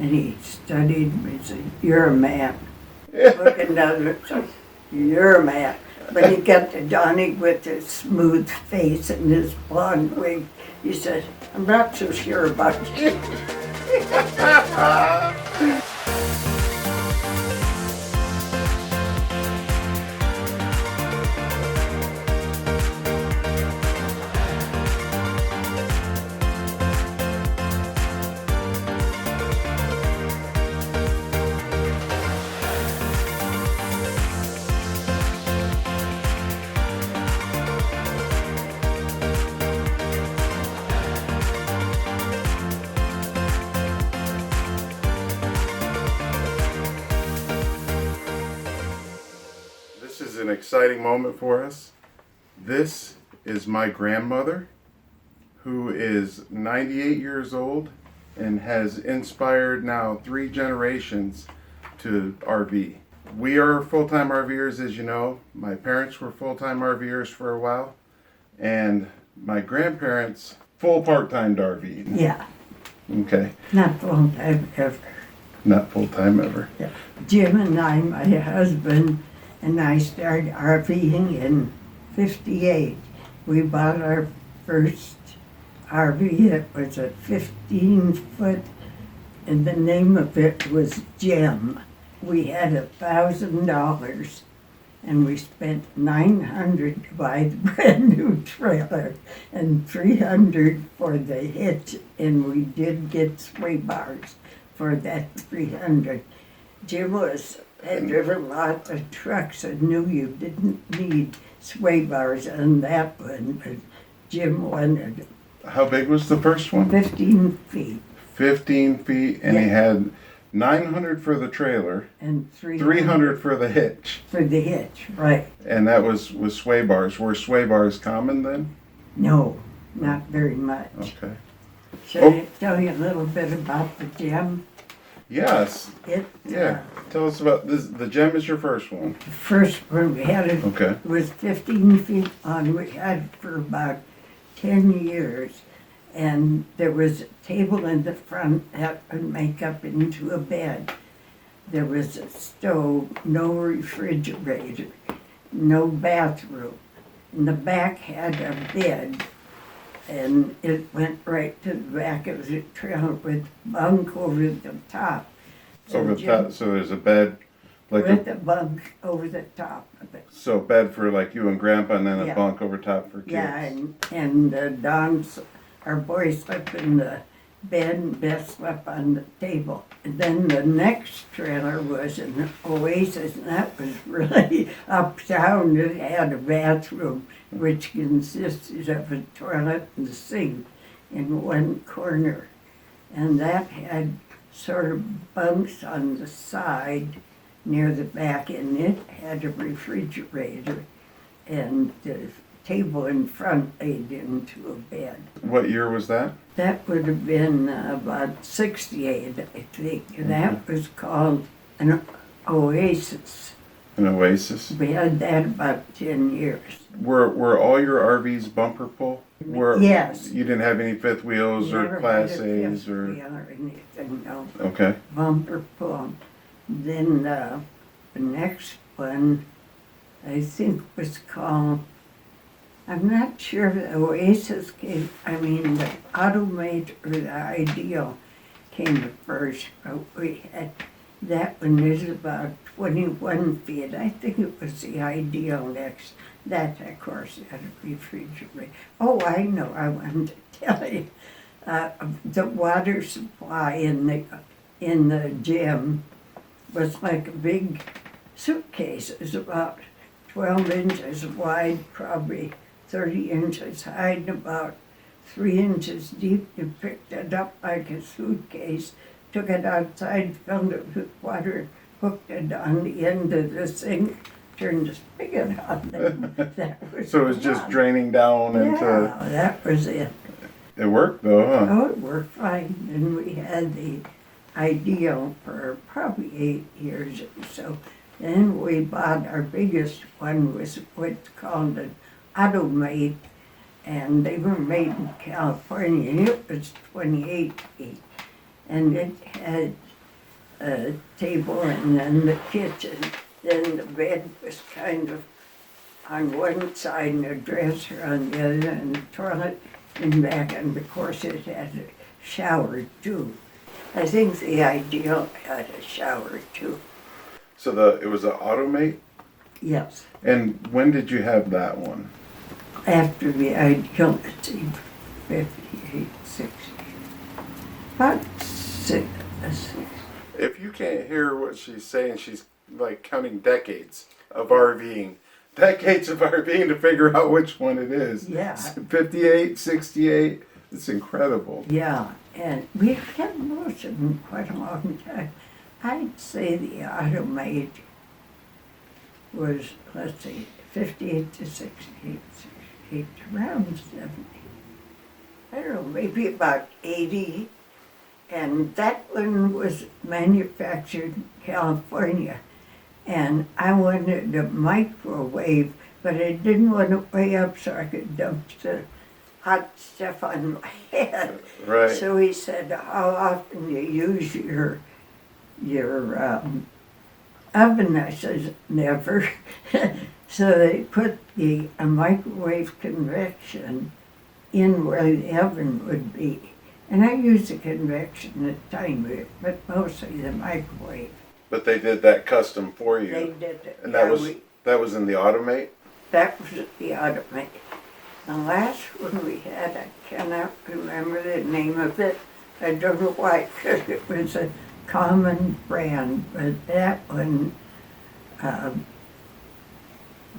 And he studied me and said, "You're a man." Looking down at him, "You're a man." But he got to Johnny with his smooth face and his blonde wig. He said, "I'm not so sure about you." This is an exciting moment for us. This is my grandmother, who is 98 years old and has inspired now 3 generations to RV. We are full-time RVers, as you know. My parents were full-time RVers for a while, and my grandparents full part-time RV. Yeah, Okay, not full-time ever. not full-time ever. Yeah. Jim and I, my husband, and I started RVing in '58. We bought our first RV. It was a 15-foot, and the name of it was Gem. We had $1,000, and we spent $900 to buy the brand new trailer and $300 for the hitch, and we did get sway bars for that $300. Jim had driven lots of trucks and knew you didn't need sway bars on that one, but Jim wanted How big was the first one? 15 feet 15 feet, and he Yeah. had 900 for the trailer, and 300 for the hitch, for the hitch, right? and that was with sway bars. Were sway bars common then? No, not very much. Okay. Should I tell you a little bit about the Gem? Yes. It, Yeah. Tell us about this. The Gem is your first one. the first one we had it Okay. was 15 feet long. We had it for about 10 years. And there was a table in the front that would make up into a bed. There was a stove, no refrigerator, no bathroom. And the back had a bed, and it went right to the back of the trailer with bunk over the top. Over the top, so there's a bed, like with a bunk over the top of it. so bed for like you and Grandpa, and then a Yeah. bunk over top for kids. Yeah, and Don's, our boy slept in the bed and Beth slept on the table. And then the next trailer was an Oasis, and that was really uptown. It had a bathroom, which consisted of a toilet and a sink in one corner. And that had sort of bunks on the side near the back, and it had a refrigerator, and the table in front laid into a bed. What year was that? That would have been about 68, I think. And that was called an Oasis. An Oasis. We had that about 10 years. Were all your RVs bumper pull? Yes. You didn't have any fifth wheels or Never Class had a A's fifth or? wheel or anything, no. Okay. Bumper pull. Then the next one, I think, was called, I'm not sure if the Oasis came, the Automate or the Ideal came first, but we had, that one is about 21 feet. I think it was the Ideal next. That, of course, had a refrigerator. Oh, I know, I wanted to tell you. The water supply in the gym was like a big suitcase. It was about 12 inches wide, probably 30 inches high, and about 3 inches deep. You picked it up like a suitcase, took it outside, filled it with water, hooked it on the end of the sink, turned the spigot on them. That was So it was just fun. draining down Yeah, into. that was it. It worked though, huh? Oh, it worked fine, and we had the Ideal for probably 8 years or so. Then we bought our biggest one, was what's called an Automate, and they were made in California, and it was 28 feet. And it had a table and then the kitchen. Then the bed was kind of on one side and a dresser on the other and the toilet in back, and of course it had a shower too. I think the ideal had a shower too. So it was an automate? Yes. And when did you have that one? After the ideal, let's see, 58, 60. About six. If you can't hear what she's saying, she's like counting decades of RVing. Decades of RVing to figure out which one it is. Yeah. 58, 68. It's incredible. Yeah, and we've had most of them quite a long time. I'd say the automate was, let's see, 58 to 68, 68, around 70. I don't know, maybe about 80. And that one was manufactured in California. And I wanted a microwave, but I didn't want it way up so I could dump the hot stuff on my head. Right. So he said, how often do you use your oven? I said, never. So they put a microwave convection in where the oven would be. And I used the convection at times, but mostly the microwave. But they did that custom for you. They did it. And Yeah, that was in the automate? that was the automate. The last one we had, I cannot remember the name of it. I don't know why, because it was a common brand, but that one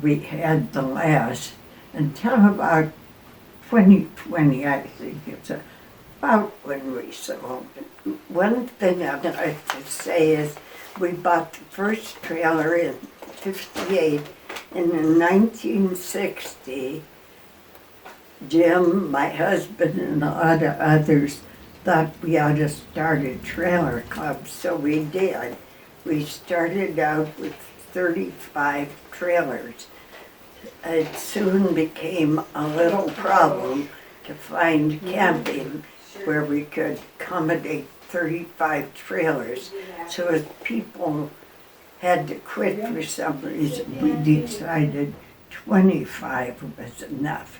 we had the last until about 2020, I think it's about when we sold it. One thing I'd like to say is we bought the first trailer in 58, and in 1960, Jim, my husband, and a lot of others thought we ought to start a trailer club, so we did. We started out with 35 trailers. It soon became a little problem to find camping where we could accommodate 35 trailers. So as people had to quit for some reason, we decided 25 was enough.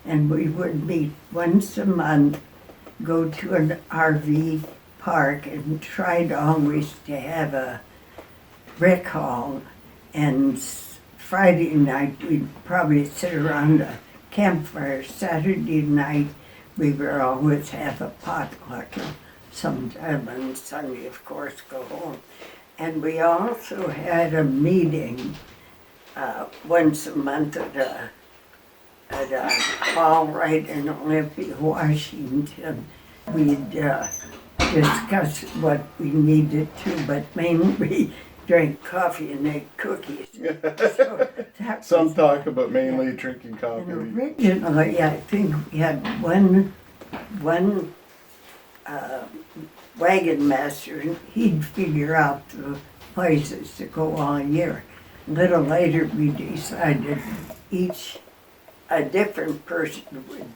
And we would meet once a month, go to an RV park, and tried always to have a rec hall. And Friday night, we'd probably sit around a campfire. Saturday night, we would always have a potluck. Sometime on Sunday, of course, go home. And we also had a meeting once a month at a hall right in Olympia, Washington. We'd discuss what we needed to, but mainly we drank coffee and ate cookies. So Some talk about mainly drinking coffee. And originally, I think we had one wagon master, and he'd figure out the places to go all year. A little later, we decided a different person would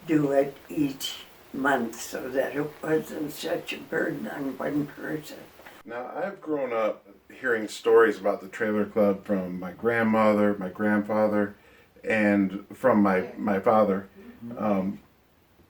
do it each month so that it wasn't such a burden on one person. Now, I've grown up hearing stories about the trailer club from my grandmother, my grandfather, and from my father.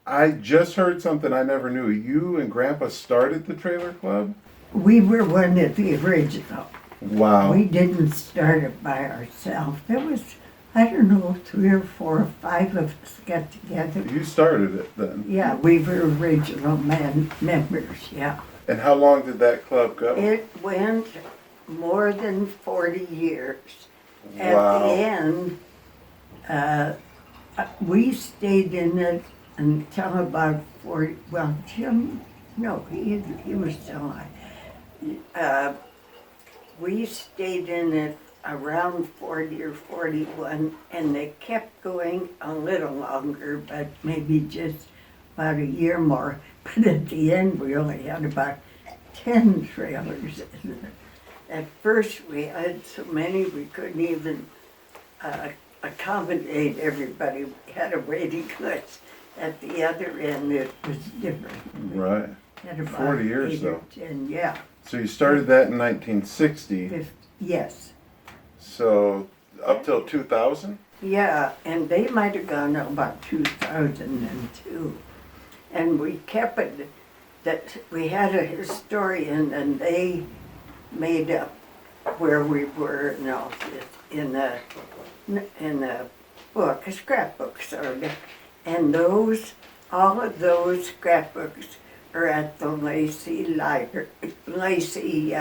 I just heard something I never knew. You and Grandpa started the trailer club? We were one of the original. Wow. We didn't start it by ourselves. There was, I don't know, 3 or 4 or 5 of us got together. You started it then? Yeah, we were original members, yeah. And how long did that club go? It went more than 40 years. Wow. At the end, we stayed in it until about 40, well, Jim, no, he was still alive. We stayed in it around 40 or 41, and they kept going a little longer, but maybe just about a year more. But at the end, we only had about 10 trailers in it. At first, we had so many we couldn't even accommodate everybody. We had a waiting list. At the other end, it was different. Right. Had about 40 years, 8 or though. 10, yeah. So you started that in 1960. Yes. So up till 2000? Yeah, and they might have gone about 2002. And we kept it, that we had a historian and they made up where we were and all this in a book, a scrapbook sort of. And all of those scrapbooks are at the Lacey Library, Lacey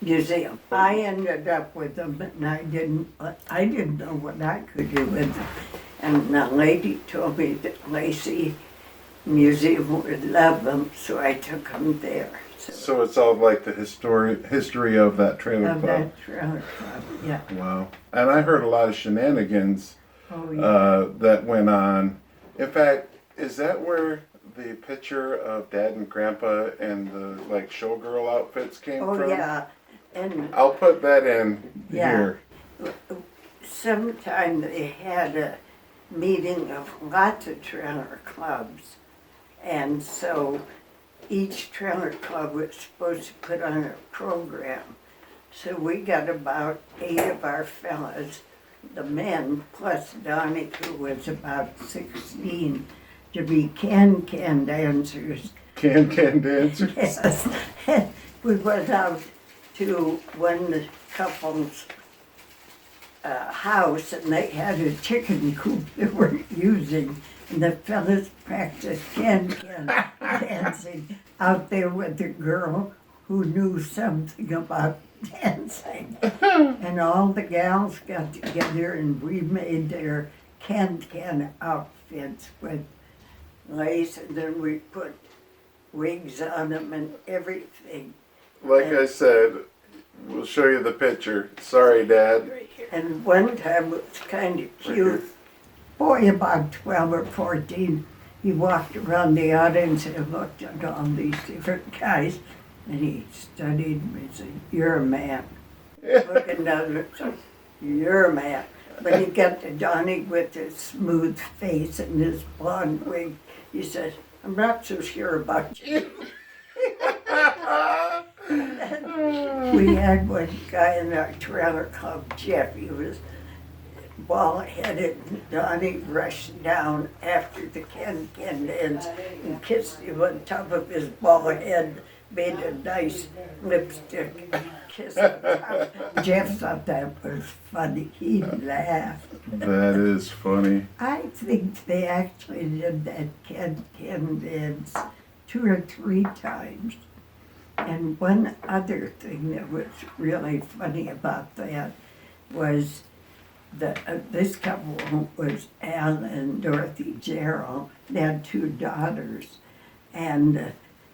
Museum. I ended up with them, and I didn't know what I could do with them. And the lady told me that Lacey Museum would love them, so I took them there. So it's all like the history of that trailer Of club. that trailer club, yeah. Wow. And I heard a lot of shenanigans Oh, yeah. that went on. In fact, is that where the picture of Dad and Grandpa and the like showgirl outfits came Oh, from? yeah. And I'll put that in Yeah. here. sometime they had a meeting of lots of trailer clubs. And so each trailer club was supposed to put on a program. So we got about 8 of our fellas, the men, plus Donnie, who was about 16, to be can-can dancers. Can dancers. Yes. We went out to one couple's house, and they had a chicken coop they were using, and the fellas practiced can-can dancing out there with the girl who knew something about dancing. And all the gals got together and we made their can-can outfits with lace, and then we put wigs on them and everything. Like I said, we'll show you the picture. Sorry, Dad. And one time it was kind of cute. Boy, about 12 or 14, he walked around the audience and looked at all these different guys, and he studied me and said, "You're a man." Looking down and said, "You're a man." When he got to Johnny with his smooth face and his blonde wig, he said, "I'm not so sure about you." We had one guy in our trailer club, Jeff. He was bald-headed. Donnie rushed down after the can-can dance and kissed him on top of his bald head, made a nice lipstick kiss on top. Jeff thought that was funny. He laughed. That is funny. I think they actually did that can-can dance 2 or 3 times. And one other thing that was really funny about that was that this couple was Al and Dorothy Gerald. They had 2 daughters, and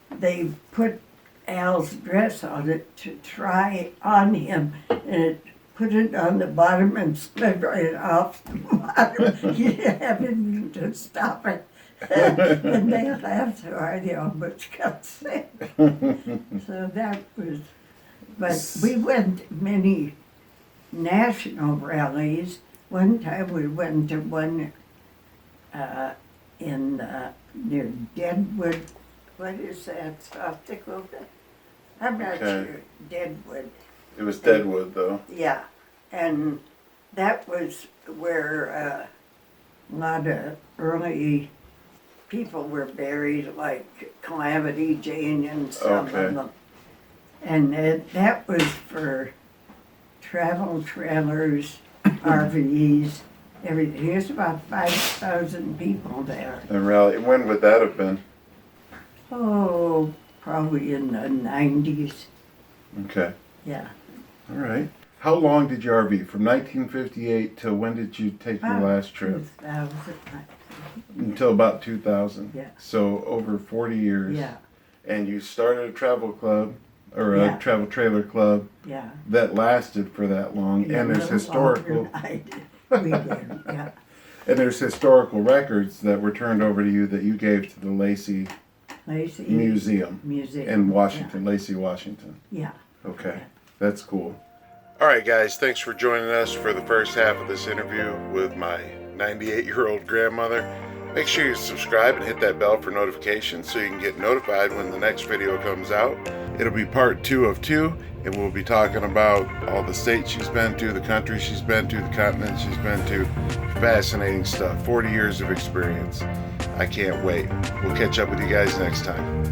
they put Al's dress on it to try on him, and it put it on the bottom and slid right off the bottom. You having to stop it. And they laughed so hard they almost got sick. So that was, but we went to many national rallies. One time we went to one in near Deadwood. What is that, South Dakota? I'm not sure. Deadwood. It was Deadwood, though. Yeah, and that was where a lot of early people were buried, like Calamity Jane and some of them. And that was for travel trailers, RVs, everything. There's about 5,000 people there. And rally. When would that have been? Oh, probably in the 90s. Okay. Yeah. All right. How long did you RV? From 1958 till when did you take your last trip? 2000. Until about 2000. Yeah. So over 40 years. Yeah. And you started a travel club or Yeah. a travel trailer club Yeah. that lasted for that long. Yeah, And there's a little historical longer than I did. We did, yeah. and there's historical records that were turned over to you that you gave to the Lacey Lacey Museum in Washington, Lacey, Washington. Yeah. Okay, that's cool. All right, guys, thanks for joining us for the first half of this interview with my 98-year-old grandmother. Make sure you subscribe and hit that bell for notifications so you can get notified when the next video comes out. It'll be part 2 of 2, and we'll be talking about all the states she's been to, the countries she's been to, the continents she's been to. Fascinating stuff. 40 years of experience. I can't wait. We'll catch up with you guys next time.